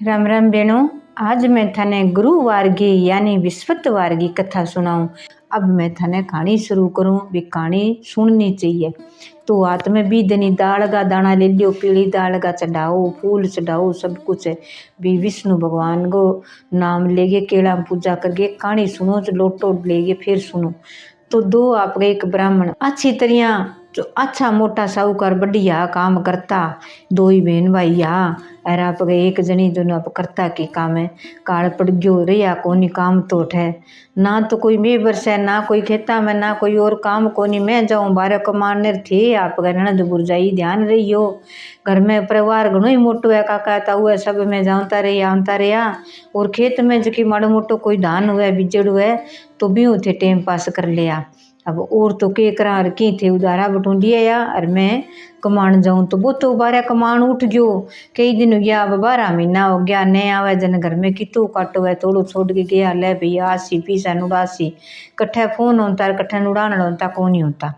राम राम बेणो। आज मैं थाने गुरुवार की यानी विस्पतवार की कथा सुनाऊं। अब मैं थाने कहानी शुरू करूं। भी कहानी सुननी चाहिए। तो हाथ में भी दनी दाल का दाना ले लियो, पीली दाल का चढ़ाओ, फूल चढ़ाओ, सब कुछ है। भी विष्णु भगवान को नाम लेके केला में पूजा करके कहानी सुनो, जो लोटो लेके फिर सुनो। तो दो आप एक ब्राह्मण अच्छी तरह जो अच्छा मोटा साहूकार बढ़िया काम करता, दो ही बहन भाई अरे आप एक जनी दोनों आप करता की काम है। काल पड़ गयो रिया कोनी काम तो उठे ना, तो कोई मैं बरसे ना कोई खेता में ना कोई और काम कोनी। मैं जाऊं बारह कमाने थे आप ननद बुरजाई ध्यान रही हो। घर में परिवार घणो ही मोटो है, काका ता हुआ सब में जाता रही आमता रहा। और खेत में जो कि माड़ो मोटो कोई धान हुआ बिजड़ हुआ तो भी उठे टाइम पास कर लिया। अब और तो के करा की थे उधारा बटूंडिया या और मैं कमान जाऊं तो वो तो बारह कमान उठ गयो। कई दिन हो गया, अब 12 महीना हो गया, नया आवे जन घर में कितो काटो है थोड़ो छोड़ के गया। ले भैया आसी पीसा नुड़ासी कट्ठे फोन होता कट्ठे नुड़ान होता कौन नहीं होता।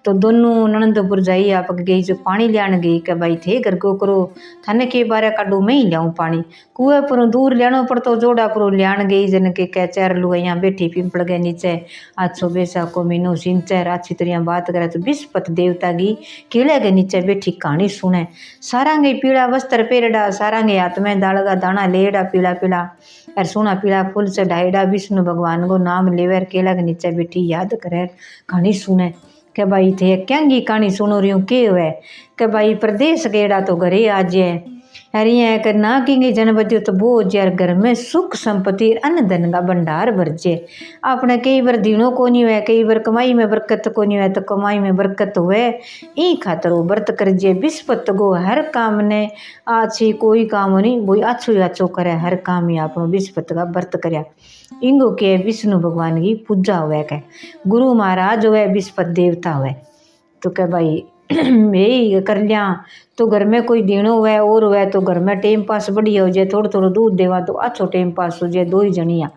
तो दोनों ननंदपुर जाई आप गई जो पानी लियान गई के भाई थे घर को करो थाने के बारे काटू मैं ही लियाऊं पानी। कुएं पर दूर लियानो पड़तो जोड़ा पर लियान गई जन के चार लुगाइया बैठी पिंपल के नीचे। अच्छो बेसा को मीनू सिंचर अच्छी तरह बात करे तो विस्पत देवता की केले के नीचे बैठी कहानी सुने। सारांगे पीला वस्त्र पेरड़ा, सारांगे हाथ में दाल का दाना लेड़ा पीला पीला और सोना पीला फूल चढ़ाईड़ा। विष्णु भगवान को नाम लेवर केला के नीचे बैठी याद करे कहानी सुने। के भाई थे क्या कहानी सुनो रही हूँ के हुए के भाई प्रदेश गेड़ा तो घरे आज है। अरे यहाँ कर ना कि जन बच्चों तो बहुत यार घर में सुख संपत्ति अन्न धन का भंडार भरजे। आपने कई बार दिनों को नहीं हुआ, कई बार कमाई में बरकत को नहीं हुआ तो कमाई में बरकत हुए। ई खातर वो व्रत कर जे विस्पत गो हर काम ने अच्छी कोई काम नहीं वो अच्छो ही अच्छो करे हर काम ही आप विस्पत का व्रत करया। इंगो के विष्णु भगवान की पूजा हुआ के गुरु महाराज हुए विस्पत देवता हुए। तो क्या भाई यही कर लिया तो घर में कोई दिनों हुआ और हुआ तो घर में टाइम पास बढ़िया हो जाए, थोड़ा थोड़ा दूध देवा तो अच्छो टाइम पास हो जाए। दो ही जनिया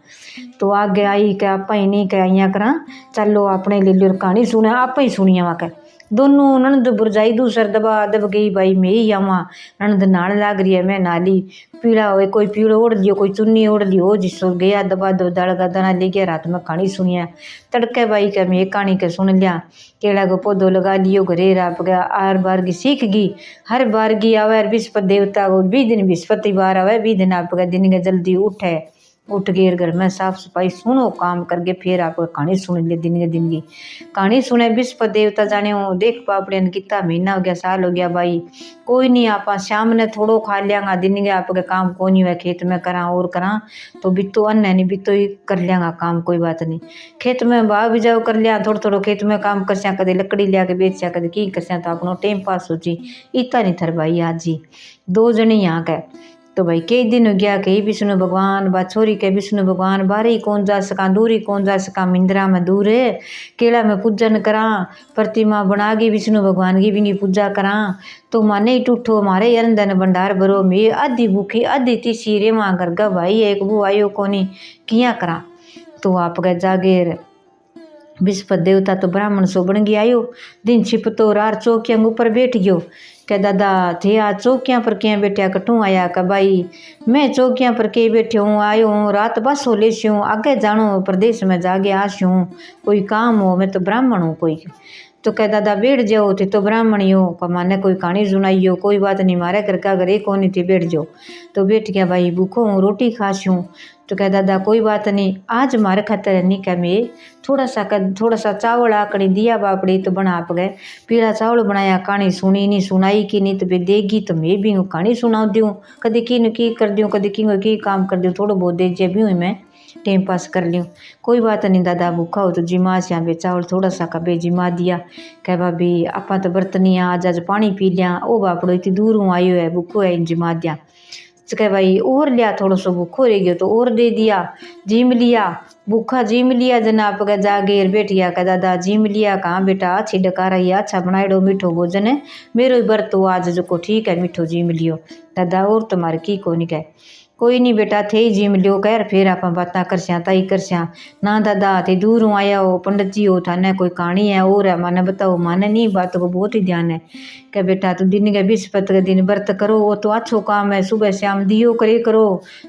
तो आगे आई क्या आप ही नहीं क्या अं करा चलो अपने ले लियो कहानी सुने आप ही सुनिया वहाँ के। दोनों ननद बुरजाई दूसर दबा दब गई भाई मैं ही आवा ननद नाल लाग रही है मैं नाली पीड़ा हुए कोई पीड़ो ओढ़ लियो कोई चुन्नी ओढ़ लियो जिसो गया दबा दो दाल का दाना ले गया रात में कहानी सुनिया। तड़के भाई के मैं कहानी के सुन लिया केला को पौधो लगा लियो घरे राप गया आर बार की सीख गई। हर बार की आवे विस्पत देवता को 20 दिन विस्पति बार आवे 20 दिन आपका दिन के जल्दी उठ गए घर में साफ सफाई सुनो काम करके फिर आप कहानी सुन ले दिन के दिन की कहानी सुने। विस्पत देवता जाने हो देख पापड़े कितना महीना हो गया साल हो गया भाई कोई नहीं आप शाम ने थोड़ो खा लियांगा दिन के आपके काम को नहीं हुआ खेत में करा और करा तो बितो अन्न नहीं बितो ही कर लियांगा काम कोई बात नहीं। खेत में भाव भी जाओ कर लिया थोड़ा थोड़ा खेत में काम करसा कदे लकड़ी लिया के बेचा कदे की करसा तो अपनो टाइम पास हो जी इतना नहीं थर भाई आज जी दो जने यहाँ के। तो भाई कई दिन हो गया कहीं विष्णु भगवान बा छोरी के विष्णु भगवान बाहर ही कौन जा सका दूर ही कौन जा सका मिंद्रा में दूर है केला में पूजन करा प्रतिमा बना के विष्णु भगवान की भी पूजा करा तो माने ही टूठो हमारे अनदन भंडार भरो मैं आधी भूखी आधी तीसी रे वहाँ घर का भाई एक वो आयो कोनी किया करा। तो आप गए जागेर विस्पत देवता तो ब्राह्मण सो बन गया आयो दिन छिप तो रार चौकिया ऊपर बैठ गयो के दादा थे आज चौकिया पर क्या बैठा कटू आया का भाई मैं चौकिया पर के बैठे हूँ आयो हूँ रात बस हो लेसी हूँ आगे जानो प्रदेश में जागे आसी हूँ कोई काम हो मैं तो ब्राह्मण हूँ कोई। तो कह दादा बैठ जाओ थे तो ब्राह्मण हो कमाने कोई कहानी सुनाइयो कोई बात नहीं मारे घर का घर एक होनी थी बैठ जाओ। तो बैठ गया भाई भूखो हूँ रोटी खासी हूँ। तो कह दादा कोई बात नहीं आज मारे खातर नहीं क्या मैं थोड़ा सा चावल आकड़ी दिया बापड़ी तो बना आप गए पीला चावल बनाया कहानी सुनी नहीं सुनाई की नहीं तो बे देगी तो मैं भी कहानी सुना दूँ कभी की कर दूँ कभी की काम कर दूँ थोड़ा बहुत दे जे भी हूँ मैं टाइम पास कर लियो। कोई बात नहीं दादा भूखा हो तो जिमा से यहाँ पे चावल थोड़ा सा कबे जिमा दिया कह भाभी आपा तो बर्तनी आज पानी पी लिया ओ बापड़ो इतनी दूर हूँ आयो है भूखो है जिमा दिया। कह भाई और लिया थोड़ा सा भूखो रह गयो तो और दे दिया जिम लिया भूखा जिम लिया जना आप जागेर बैठ गया कह दादा जिम लिया कहाँ बेटा अच्छी डका रही अच्छा बनाएडो मीठो भोजन है मेरो बर्त आज जो ठीक है मीठो जिम लियो दादा और तुम्हारे की को नहीं कह कोई नहीं बेटा थे ही जिम लियो कर फिर आप बातें करस्या ताई करस्या ना दादा थे दूरों आया हो पंडित जी हो थाने कोई कहानी है और है माने बताओ माने नहीं बात को बहुत ही ध्यान है क्या बेटा तो दिन के बिस्पत के दिन व्रत करो वो तो अच्छो काम है सुबह शाम दियो करे करो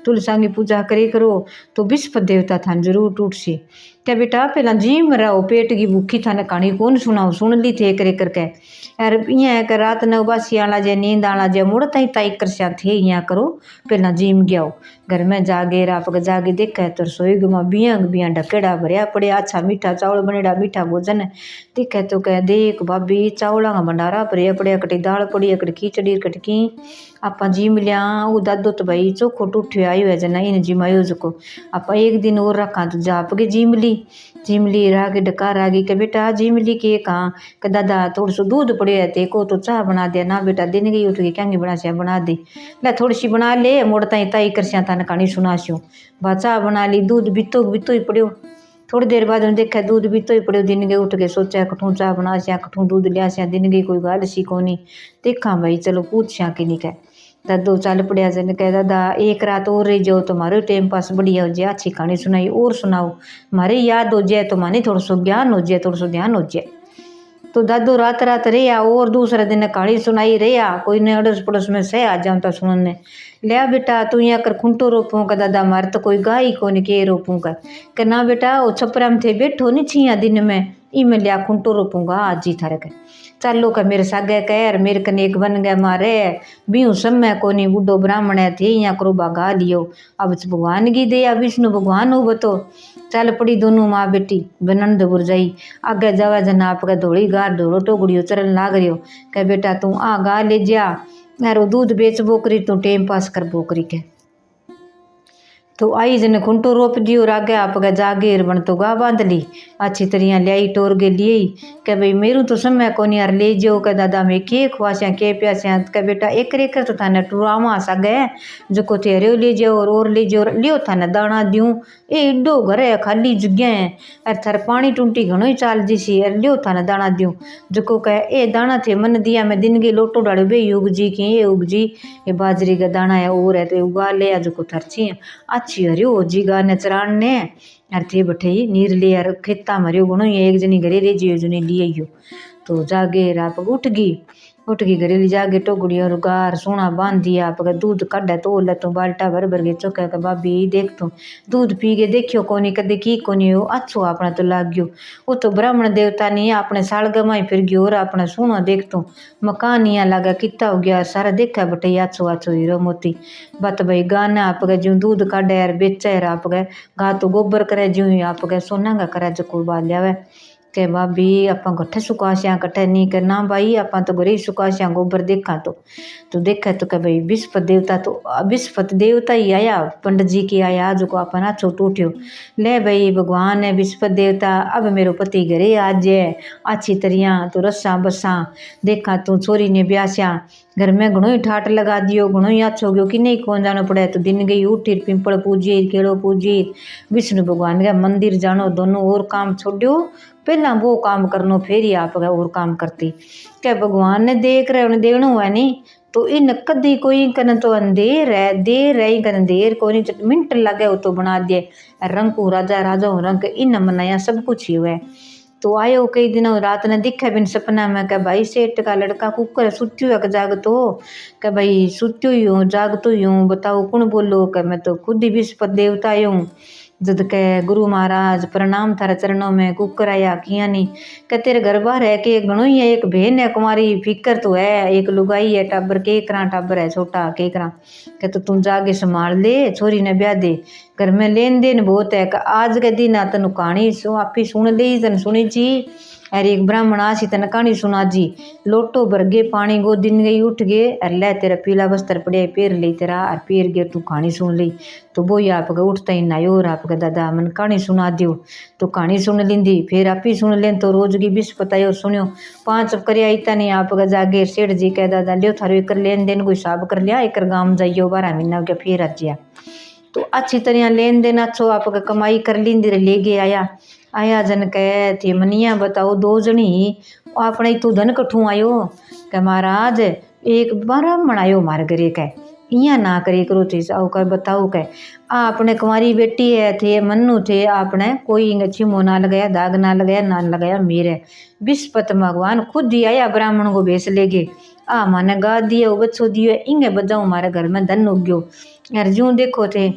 तुलसा की पूजा करे करो तो बिस्पत देवता थान जरूर टूट सी क्या बेटा पहला जिम रहो पेट की भूखी थाने कहानी कौन सुनाओ सुन ली थे करे करके यार इं है कि रात ने उबासी आला जे नींद आला जे मुड़ ताई ताई करस्या थे यहाँ करो पहला जिम गया घर में जागे राप जागे देखे तो रसोई में बिया ढकेड़ा भरिया पड़े अच्छा मीठा चावल बनेड़ा मीठा भोजन देखे तो कह देख भाभी चावला का भंडारा भरिया पड़े कटी दाल पड़ी कटी खिचड़ी कटकी आप जिम लिया वो दादो तो भाई चोखो टूठियो आयो है जना इन जिमायो जको आप एक दिन और रखा तो जाप के जिम ली रागे डकार रागी के बेटा जिम ली के कहाँ के दादा थोड़ा सा दूध पड़े रहते को तो चाह बना दिया ना बेटा दिन गई उठ गई क्या बना से बना दी ला थोड़ी सी बना ले मोड़ ताई ताई करस्या था कहानी सुनास्यो बा चाह बना ली दूध बीतो ही पड़ो थोड़ी देर बाद में देखा दूध बीतो ही पड़ो दिन गए उठ के सोचा कठू चाह बना सिया कठू दूध लिया सिया दिन गई कोई गाल सी कोनी देखा भाई चलो पूछ सिया कि नहीं कह दादो चल पड़िया जन कह दादा एक रात और रही जाओ तुम्हारे टाइम पास बढ़िया हो जाए अच्छी कहानी सुनाई और सुनाओ हमारे याद हो जाए तो माने थोड़ा सो ज्ञान हो जाए थोड़ा सो ध्यान हो जाए तो दादो रात रात रहा और दूसरे दिन कहानी सुनाई रहा कोई ने अड़ोस पड़ोस में सह आ जाऊँ तो सुनने लिया बेटा तू यहाँ कर खुंटो रोपूँ का दादा मारे तो कोई गाय को नहीं के रोपूँ का ना बेटा वो छपरा में थे बैठो नहीं छिया दिन में ई में लिया खुंटो रोपूँगा आज ही थारे के चलो का मेरे सागे कह मेरे कने एक बन गया मारे बीहू समय को नहीं बुढ़ो ब्राह्मण है थे यहाँ करो बागा लियो अब भगवान की दया विष्णु भगवान हो बतो चल पड़ी दोनों माँ बेटी बनंदपुर जाई आगे जावा जना आपका धोड़ी गार ढोलो टोगड़ियो चरण लाग रियो कह बेटा तू आ गा ले जा यारो दूध बेच बोकरी तू टाइम पास कर बोकरी के तो आई जन खुंटो रोप दियो रागे आप गा जागेर बन तो गा बांध ली अच्छी तरह लियाई टोर के लिए कह भाई मेरू तो समय को नहीं यार ले जाओ कह दादा मैं के खुआस्या के प्यास्या कह बेटा एक रेकर तो थाने टुरावा सा गए जो को तेरे ले जाओ और ले जाओ लियो थाने दाना दूँ ए एडो घर है खाली जगह है अरे थार पानी टूंटी घणो ही चाल जीसी अरे लियो थाने दाना दूँ जो को कह ए दाना थे मन दिया मैं दिन के लोटो डालो बे युग जी की ये उग जी ये बाजरी का दाना है और है तो उगा ले जो को थरची अच्छी हरियो जी गा ने चरान ने यार थे बठे नीर ले यार खेता मरियो गुणो एक जनी घरे ले जियो जनी लियो तो जागे राप उठ गई घरे ले जागे टोगड़ी और गार सोना बांध दिया आप दूध काढ़ा तो ले तो बाल्टा भर भर के चौका का भाभी देख तो दूध पी के देखियो कोनी कदे की कोनी हो अच्छो अपना तो लाग गयो वो तो ब्राह्मण देवता नहीं अपने साल गमाई फिर गयो और अपना सोना देख तो मकान यहाँ लगा कितना हो गया सारा देखा बटे अच्छो अच्छो हीरो मोती बात भाई गाना आप गए जो दूध काढ़ा यार बेचा यार आप गए गा तो गोबर करे जो आप गए सोना का करे जो को बाल लिया के भाभी आप कट्ठे सुकाश्या कट्ठे नहीं करना भाई आप तो घरे सुकाश्या गोबर देखा तो देखा तो कह भाई विस्पत देवता ही आया पंडित जी की आया जो को अपन अच्छो टूटियो ले भाई भगवान है विस्पत देवता अब मेरो पति घरे आज है अच्छी तरह तो रस्सा बसा देखा तू छोरी ने ब्यास्या घर में घणो ही ठाट लगा दियो घणो ही अच्छो गयो कि नहीं कौन जानो पड़े तो दिन गई उठी पिंपल पूजी केड़ो पूजी विष्णु भगवान का मंदिर जानो दोनों और काम छोड़ो पहला वो काम करनो फिर ही आप और काम करती क्या भगवान ने देख रहे उन्हें देना हुआ नहीं तो इन कदी कोई कन तो अंधेर है देर है कन देर कोई मिनट लगे वो तो बना दिए रंग को राजा रंग इन मनाया सब कुछ ही हुआ तो आयो कई दिनों रात ने दिखा बिन सपना में कह भाई सेठ का लड़का कुकर सुत्यो है जागतो कह भाई सुत्यो ही हूँ जागतो ही हूँ बताओ कौन बोलो कह मैं तो खुद ही विस्पत देवता हूँ जद कह गुरु महाराज प्रणाम थारा चरणों में कुकर आया किया नहीं कह तेरे घर बाहर है कि घणो ही है एक बहन है कुमारी फिकर तो है एक लुगाई है टाबर के करा टाबर है छोटा के करा कह तो तुम जाके संभाल ले छोरी ने ब्याह दे घर में लेन देन बहुत है आज के दिन आ तेन कहानी आप ही सुन ली तन सुनी जी अरे एक ब्राह्मण आसी तन कहानी सुना जी लोटो भर गे पानी गो दिन गई उठ गए अरे ले तेरा पीला वस्त्र पड़े पैर ले तेरा और पैर गे तू कहानी सुन ली तो वो आप उठता ही नायो और आप दादा मन कहानी सुना दियो तो कहानी सुन लींदी फिर आप ही सुन लें तो रोज की बिस पतायो सुनियो 5 कर आईता नहीं आप जागे सेठ जी कह दादा लियो थारो एक लेन देन कोई हिसाब कर लिया एक गाँव जाइयो 12 महीना के फिर अजिया तो अच्छी तरह लेन देन अच्छो आप कमाई कर लींदी ले गए आया जन कह थे मनिया बताओ 2 जनी अपने तू धन कठू आयो कह महाराज एक ब्राह्मण आयो मारे घरे कह इया ना करे करो थे आओ कर बताओ कह आपने कुंवारी बेटी है थे मन्नू थे आपने कोई छिमो ना लगाया दाग ना लगाया मेरे विस्पत भगवान खुद ही आया ब्राह्मण को भेस ले गए आ माने गा दिए बच्चों दिए इंगे बजाऊ हमारे घर में धन उग्यो यार जूं देखो थे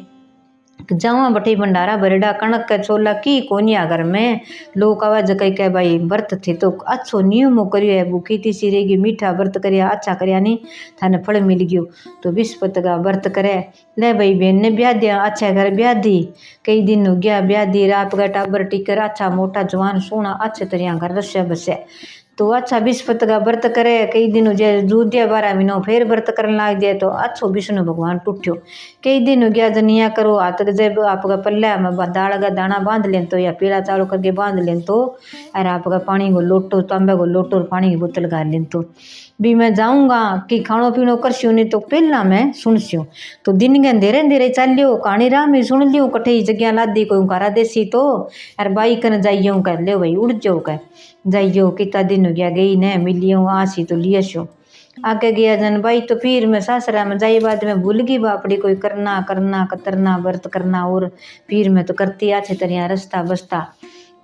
जावा बटे भंडारा भरेडा कणक के छोला की कोनिया घर में लोग आवाज कह के भाई व्रत थे तो अच्छो नियमो करियो है भूखी तीसी रहेगी मीठा व्रत करिया अच्छा करिया नहीं थाने फल मिल गयो तो विस्पत का व्रत करे ले भाई बहन ने ब्याह दिया अच्छा घर ब्याह दी कई दिन हो गया ब्याह दी रात का टाबर टिकर अच्छा मोटा जवान सोना अच्छे तरह घर रस्या बसे तो अच्छा विस्पत का व्रत करे कई दिन जे दूध दिया 12 महीनों फिर व्रत करने लाग जाए तो अच्छो विष्णु भगवान टूट्यो कई दिन हो गया जनिया करो हाथ जब आपका पल्ला में दाल का दाना बांध लें तो या पीला चावल करके बांध लें तो और आपका पानी को लोटो तांबे को लोटो और पानी की बोतल गाल लें तो भी मैं जाऊंगा कि खाणो पीणो करस्यू नहीं तो पहला मैं सुनस्यू तो दिन के अंधेरे अंधेरे चाल्यो कहानी राम ही सुन लियो कठे जगह लादी कोई कारा देसी तो यार बाई कन जाइयो कह ले भाई उड़ जाओ कह जाइयो कितना दिन हो गया गई न मिलियो आसी तो लियसो आगे गया जन भाई तो फिर मैं सासरा में जाई बाद में भूल गई बापड़ी कोई करना करना कतरना व्रत करना और फिर मैं तो करती अच्छे तरह रस्ता बसता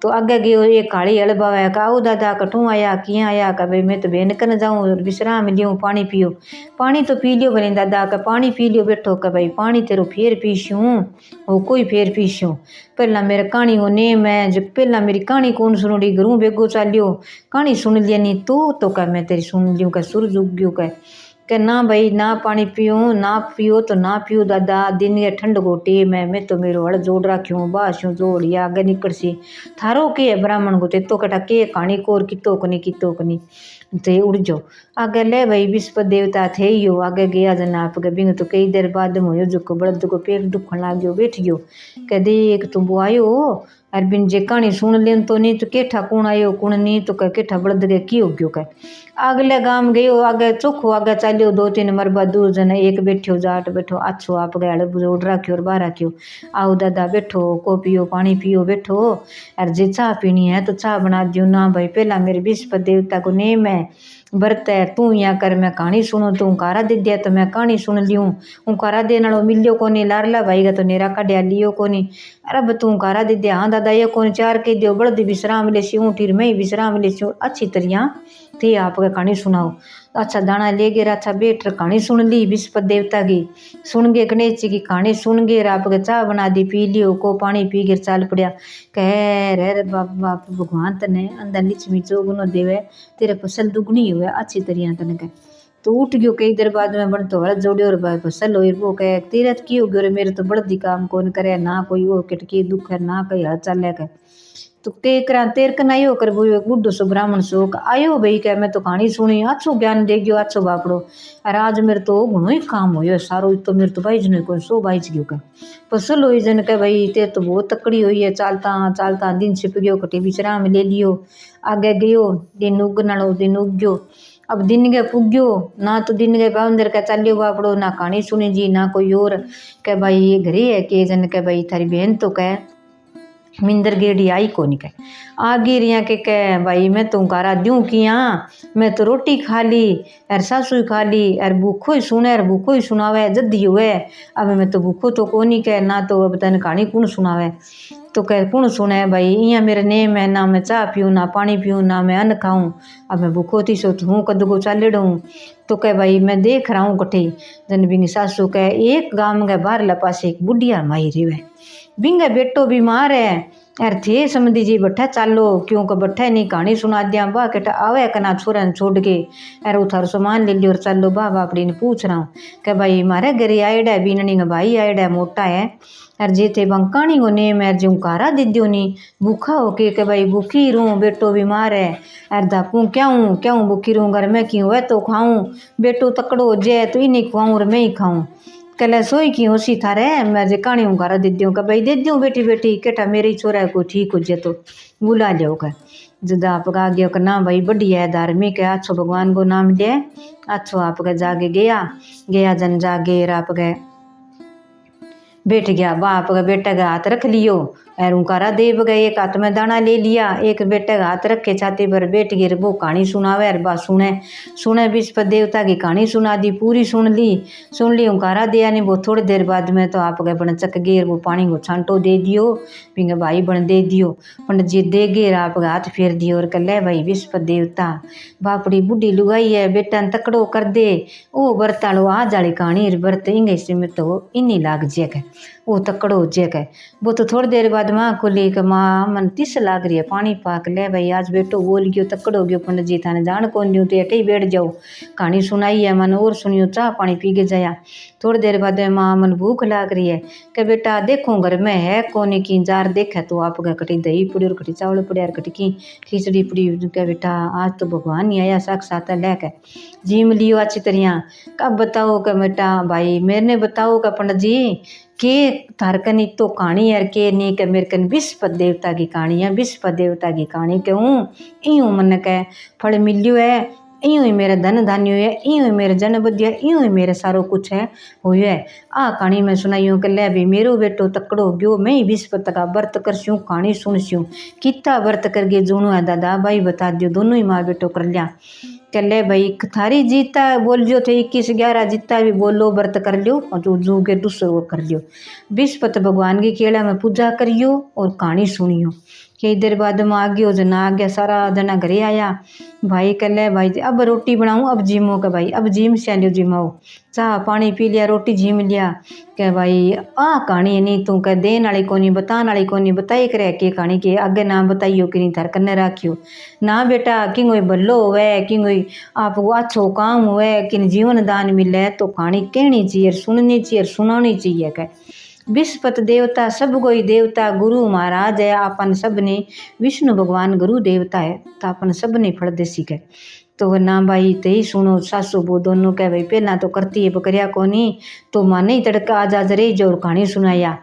तो आगे गयो एक काली हड़बावा का आओ दादा कठू आया किया आया का भाई मैं तो बहन कन जाऊँ विश्राम लियो पानी पियो पानी तो पी लियो भले दादा का पानी पी लियो बैठो का भाई पानी तेरो फेर पीसूँ वो कोई फेर पीसूँ पहला मेरा कहानी हो ने मैं जब पहला मेरी कहानी कौन सुनोड़ी घरों बेगो चालियो कहानी सुन लिया नहीं तो क्या मैं तेरी सुन लियो का सुर जुग गयो के ना भाई ना पानी पियो तो ना पियो दादा दिन ये ठंड गोटे मैं तो मेरो हड़ जोड़ राख्यूँ बास्यूँ जोड़िया आगे निकल सी थारो के है ब्राह्मण को तो कटा के कहानी कोर कितो कनी ते उड़ जाओ आगे ले भाई विस्पत देवता थे यो आगे गया जना आप बिंग तो कई देर बाद मोयो जो बड़द को पेट दुखन लाग गयो बैठ गयो कह देख तुम आयो अर बिन जे कहानी सुन लेन तो नहीं तो केठा कौन आयो कौन नहीं तो कह केठा बड़द के की हो गयो कह अगले गांव गयो आगे चोखो आगे चालियो 2-3 मरबा दूर जने एक बैठो जाट बैठो अच्छो आप गए जोड़ राख्यो और बाहर राख्यो आओ दादा बैठो को पियो पानी पियो बैठो और जे चाह पीनी है तो चाह बना दियो ना भाई पहला मेरे विस्पत देवता को नेम है व्रत है तू यहाँ कर मैं कहानी सुनो तू कारा दे दिया तो मैं कहानी सुन लियूँ कारा देने वालों मिलियो कोनी लारला भाई का तो नेरा काढ़िया लियो कोनी अरे तू कारा दे दिया हाँ दादा ये कौन चार के दियो बड़द विश्राम ले सी ऊँटीर में विश्राम ले सी अच्छी तरह थे आपका कहानी सुनाओ अच्छा दाना ले गए अच्छा बैठ कहानी सुन ली विस्पत देवता की सुन गए गणेश जी की कहानी सुन गए आपके चाह बना दी पी लियो को पानी पी गए चाल पड़िया कह रे बाप भगवान तने अंदर लक्ष्मी चौगुनो देवे तेरे फसल दुगनी हुए अच्छी तरह तने कह तो उठ गयो कई देर बाद में बन तो हड़ जोड़ियो और फसल हो वो कह तीरथ की हो गयो मेरे तो बड़दी काम कौन करे ना कोई वो किटकी दुख है ना कोई हल चले कह तो के करा तेर कन आयो कर वो बुढ़ो सो ब्राह्मण सो आयो भाई कह मैं तो कहानी सुनी अच्छो ज्ञान दे गयो अच्छो बापड़ो अरे आज मेरे तो घणो ही काम होयो सारो तो मेरे तो बाईज नहीं कोई सो बाईज गयो कह फसल हुई जन कह भाई तेर तो बहुत तकड़ी हुई है चालता दिन छिप गयो कटे विश्राम ले लियो आगे गयो दिन उगनालो दिन उग्यो अब दिन के पुग्यो ना तो दिन के बाउंदर का चालियो बापड़ो ना कहानी सुनी जी ना कोई और कह भाई ये घरे है के जन कह भाई थारी बहन तो कह मिंदर गेड़ी आई को नहीं कह आगे रिया के कह भाई मैं तो कारा दूँ किया मैं तो रोटी खा ली यार सासू खा ली यार भूखो ही सुने यार भूखो ही सुनावे जद्दी हुए अब मैं तो भूखो तो को नहीं कह ना तो अब तन कहानी कौन सुनावे तो कह कौन सुने भाई यहाँ मेरा नेम है ना मैं चाह पीऊँ ना पानी पीऊँ ना मैं अन्न खाऊँ अब मैं भूखो थी सो हूँ कद को चालेड़ हूँ तो कह भाई मैं देख रहा हूँ कठे जन बिंग सासू कह एक गांव के बाहर लपास एक बुढ़िया माई रिवे बिंगा बेटो बीमार है यार थे समझी जी बट्ठा चालो क्यों का बट्ठा नहीं कहानी सुना दिया बा केटा आवे कना छोरा छोड़ के यार उथार सामान ले लियो और चालो बा बापड़ी ने पूछ रहा हूँ कि भाई मारे घरे आएडा बीननी का भाई आएडा मोटा है यार जे थे बंकानी को नेम यार जो कारा दे दियो नहीं भूखा हो के भाई भूखी रहूँ बेटो बीमार है यार धाकू क्यों भूखी रहूँ घर में क्यों है तो खाऊं बेटो तकड़ो हो जाए तो इन्हें खुआऊँ और मैं ही खाऊँ कल सोई की होशी थारे मैं जे कहानी हूँ घर दे दूँ भाई दे दूँ बेटी बेटी केटा मेरी छोरा है कोई ठीक हो जाए तो बुला लियो का जब आपका गया का ना भाई बढ़िया है धार्मिक है अच्छो भगवान को नाम ले अच्छो आपका जागे गया जन जागे आप गए बैठ गया बाप का बेटा का हाथ रख लियो और उनकारा देव गए, एक हाथ में दाना ले लिया, एक बेटे का हाथ रखे छाती पर, बैठ गए वो कहानी सुनावे और बा सुने सुने विस्पत देवता की कहानी सुना दी, पूरी सुन ली उनकारा दिया नहीं। वो थोड़ी देर बाद में तो आप गए बन चक गिर, वो पानी को छांटो दे दियो, पिंगे भाई बन दे दियो, पंडित जी दे गिर आप हाथ फेर दियो और कह ले भाई विस्पत देवता बापड़ी बुढ़ी लुगाई है बेटा न तकड़ो कर दे, ओ बरतालो आ जाली कहानी बरत इंगे में तो इन्हीं लाग जेक वो तकड़ो हो जेक। वो तो थोड़ी देर बाद माँ को लेकर माँ मन तिस लाग रही है पानी पाक ले भाई आज बेटो बोल गयो तकड़ो गयो, पंडित जी थाने जान कौन दियो तो अटे ही बैठ जाओ, कहानी सुनाई है मन और सुनियो चाह पानी पी के जाया। थोड़ी देर बाद में माँ मन भूख लाग रही है कि बेटा देखो घर में है कोनी की जार देखे तो आप कटी दही पड़ी और कटी चावल पड़े और कटी की खिचड़ी पड़ी के बेटा आज तो भगवान नहीं आया साक्षात लेके जीम लियो अच्छी तरह। कब बताओ कि बेटा भाई मैंने बताओ कि पंडित जी के थारकनी तो कहानी है के नहीं के मेरे कन विस्पत देवता की कहानी है, विस्पत देवता की कहानी कहूँ यूँ मन के फल मिलियो है, यूँ ही मेरा धन धान्य है, यूँ ही मेरे जन बदिया, यूँ ही मेरे सारो कुछ है हुई है। आ कहानी में सुनाइयो कि ले भी मेरो बेटो तकड़ो गयो, मैं ही विस्पत का व्रत करस्यूँ कहानी सुनस्यूँ, कितना व्रत करके जूनो है दादा भाई बता दियो, दोनों ही माँ बेटो कर लिया। कह ले भाई थारी जीता बोल जो थे 21-11 जीता भी बोलो व्रत कर लियो और जो जू के दूसरो कर लियो, विस्पत भगवान की केड़ा में पूजा करियो और कहानी सुनियो। कई देर बाद में आ गयो जना आ गया सारा जना घरे आया, भाई कह ले भाई अब रोटी बनाऊँ अब जिमो के भाई अब जिम से लियो जिमाओ, चाह पानी पी लिया रोटी जिम लिया के भाई आ कहानी नहीं तू कह देन वाली कोनी बताने वाली कोनी बताई करे के कहानी के आगे ना बताइयो कि नहीं थार कन्ने राखियो ना बेटा कि कोई भलो हुए कि कोई आपको अच्छो काम हुए कि जीवन दान मिले तो कहानी कहनी चाहिए सुननी चाहिए सुनानी चाहिए। कह विस्पत देवता सब कोई देवता गुरु महाराज है, अपन सब ने विष्णु भगवान गुरु देवता है तो अपन सब ने फल दे सीखे। तो ना भाई ते ही सुनो सासू बो दोनों कह भाई पहला तो करती है बकरिया कोनी तो माँ नहीं तड़का आज रही जो कहानी सुनाया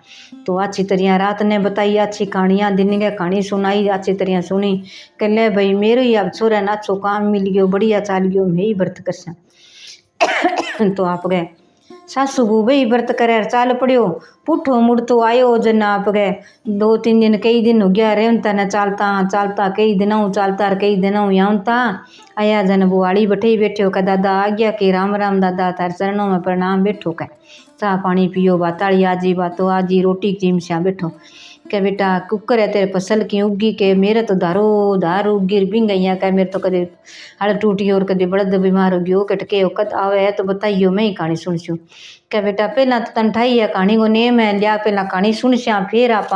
तो अच्छी तरह रात ने बताई अच्छी कहानियाँ दिन के कहानी सुनाई अच्छी तरह सुनी। कह ले भाई मेरे ही अब छोरा ना अच्छो काम मिल गयो बढ़िया चाल गयो मैं ही व्रत कर तो आप गए सासू बूबे ही व्रत करे चाल पड़ियो पुठो मुड़ तो आयो जन आप गए 2-3 दिन कई दिन हो गया रेवता न चालता कई दिनों चालता कई दिनों यावता आया जन बुआड़ी बैठे ही बैठो का दादा आ गया कि राम राम दादा तार चरणों में प्रणाम बैठो का चाह पानी पियो बाताड़ी आजी बातो आजी रोटी चिम श्या बैठो के बेटा कुकर है तेरे फसल की उगी के मेरे तो धार उगी बिंग गई क्या मेरे तो कदे हड़ टूटी और कदे बड़द बीमार हो गयो कटके कद आवे है तो बताइयो मैं ही कहानी सुनस्यूँ। क्या बेटा पहला तो तन ठाई है कहानी को नेम है लिया पहला कहानी सुनस्या फिर आप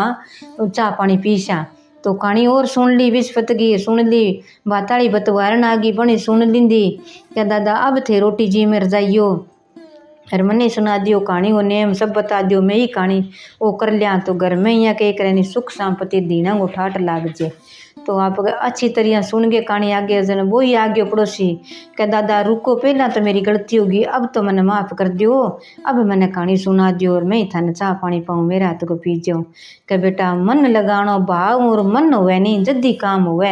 चाह पानी पीस्या तो कहानी और सुन ली विस्पत की सुन ली बाताड़ी बतवारन आगी बनी सुन लींदी क्या दादा अब थे रोटी जी मेर जाइयो और मने सुना दियो कहानी वो नेम सब बता दियो मैं ही कहानी वो कर लिया तो घर में ही कह करे सुख संपत्ति दीना को ठाट लाग जे। तो आप अच्छी तरह सुन के कहानी आगे जन वो ही आ गयो पड़ोसी कह दादा रुको पहला तो मेरी गलती होगी अब तो मैंने माफ़ कर दियो अब मैंने कहानी सुना दियो और मैं ही थाने चाह पानी पाऊँ मेरे हाथ को पी जाऊँ। कह बेटा मन लगानो भाव और मन हुए नहीं जल्दी काम हुए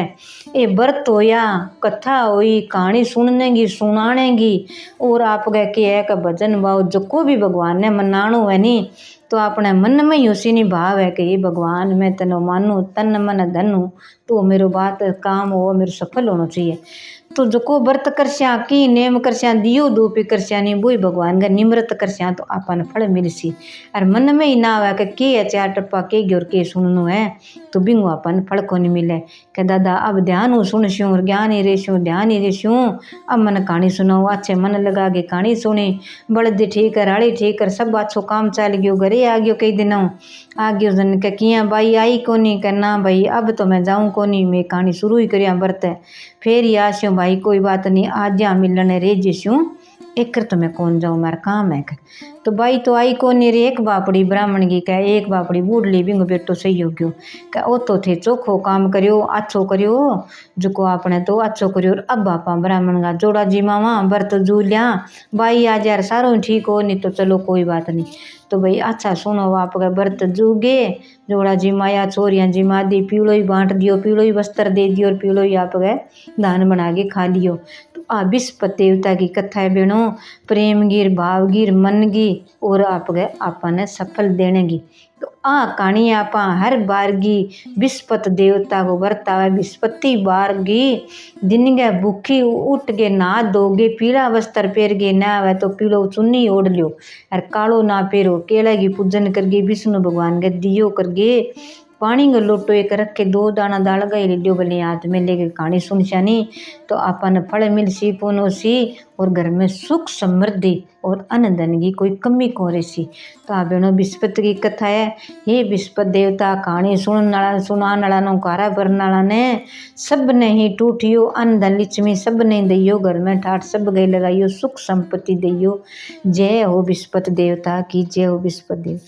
ये व्रत होया कथा हुई कहानी सुनने सुनानेगी और आप कह के एक भजन भाव जो को भी भगवान ने मनाणो है नहीं तो अपने मन में ही उसी नहीं भाव है कि ये भगवान मैं तेनो मानू तन मन धन हूँ तो मेरो बात काम हो मेरो सफल होना चाहिए। तो जो को व्रत करस्या की नेम करस्या दियो दूपी करस्या नहीं वो भगवान का निमृत करस्या तो आपन फल मिलसी और मन में ही ना आवे के है चार टप्पा के ग्योर के सुननो है तो बिंगो अपन फल को नहीं मिले। के दादा अब ध्यान हूँ सुनस्यूँ और ज्ञान ही रेस्यूँ ध्यान ही रेस्यूँ अब मन कहानी सुनाओ अच्छे मन लगा के कहानी सुनी बड़दी ठीक है राड़ी ठीक है सब अच्छो काम चल गयो घरे आ गयो कई दिनों आ गयो जन के किया भाई आई कोनी करना भाई अब तो मैं जाऊँ कोनी मैं कहानी शुरू ही करिया व्रत फिर ही आस्यूँ भाई कोई बात नहीं आज जा मिलने रे जस्यूँ एक तो मैं कौन जाऊँ मारा काम है। तो भाई तो आई कोनी रे एक बापड़ी ब्राह्मण की कह एक बापड़ी बूढ़ली बिंग बेटो सही हो गयो कह ओ तो थे चोखो काम करियो अच्छो करियो जो आपने तो अच्छो करियो अब बापा ब्राह्मण का जोड़ा जी मामा व्रत जू लिया भाई आज यार सारो ठीक हो नहीं तो चलो कोई बात नहीं। तो भाई अच्छा सुनो आपका व्रत जूगे जोड़ा जी माया छोरियाँ जी माँ दी पीलो ही बांट दियो पीलो ही वस्त्र दे दियो और पीलो ही आप गए दान बना के खा लियो। तो आ विस्पत देवता की कथा है बेणो, प्रेम गिर भाव गिर मन गी और आप गए आपने सफल देने की। तो आ कहानी आपा हर बार की विस्पत देवता को बरतावे। विस्पति बार की दिन के भूखी उठ के नहा दोगे, पीला वस्त्र पहर के ना आवे तो पीलो चुन्नी ओढ़ लियो और कालो ना पहरो, केला की पूजन करके विष्णु भगवान के दियो करके पानी का लोटो एक रख के 2 दाना दाल गई लियो भले हाथ में लेके कहानी सुन छानी तो अपन फल मिल सी पुनो सी और घर में सुख समृद्धि और अन्न धन की कोई कमी को रही। तो आ बेनो विस्पत की कथा है। हे विस्पत देवता कहानी सुनाने वाला नो कारा भरनाला ने सब ने ही टूटियो, अन्न धन लिचमी सब ने दियो, घर में ठाठ सब गई लगाइयो, सुख संपत्ति दियो। जय हो विस्पत देवता की, जय हो विस्पत देवता।